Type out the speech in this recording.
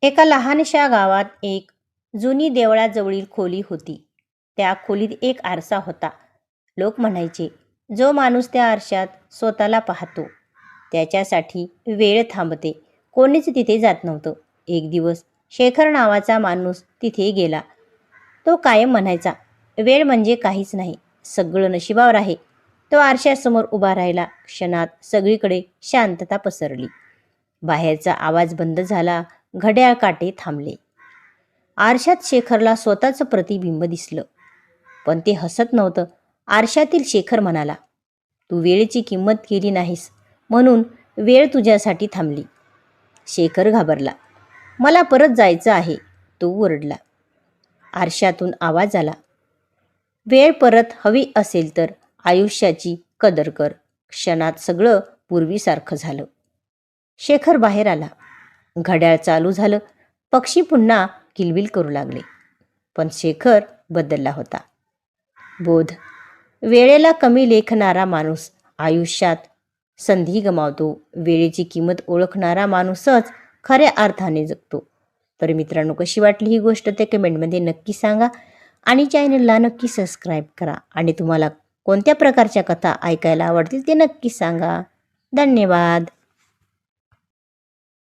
एका लहानशा गावात एक जुनी देवळाजवळील खोली होती. त्या खोलीत एक आरसा होता. लोक म्हणायचे, जो माणूस त्या आरशात स्वतःला पाहतो त्याच्यासाठी वेळ थांबते. कोणीच तिथे जात नव्हतं. एक दिवस शेखर नावाचा माणूस तिथे गेला. तो कायम म्हणायचा, वेळ म्हणजे काहीच नाही, सगळं नशिबावर आहे. तो आरशासमोर उभा राहिला. क्षणात सगळीकडे शांतता पसरली. बाहेरचा आवाज बंद झाला. घड्याळ काटे थांबले. आरशात शेखरला स्वतःचं प्रतिबिंब दिसलं. पण ते हसत नव्हतं. आरशातील शेखर म्हणाला, तू वेळेची किंमत केली नाहीस म्हणून वेळ तुझ्यासाठी थांबली. शेखर घाबरला. मला परत जायचं आहे, तो ओरडला. आरशातून आवाज आला, वेळ परत हवी असेल तर आयुष्याची कदर कर. क्षणात सगळं पूर्वीसारखं झालं. शेखर बाहेर आला. घड्याळ चालू झालं. पक्षी पुन्हा किलबिल करू लागले. पण शेखर बदलला होता. बोध, वेळेला कमी लेखणारा माणूस आयुष्यात संधी गमावतो. वेळेची किंमत ओळखणारा माणूसच खऱ्या अर्थाने जगतो. तर मित्रांनो, कशी वाटली ही गोष्ट ते कमेंटमध्ये नक्की सांगा आणि चॅनलला नक्की सबस्क्राईब करा. आणि तुम्हाला कोणत्या प्रकारच्या कथा ऐकायला आवडतील ते नक्की सांगा. धन्यवाद.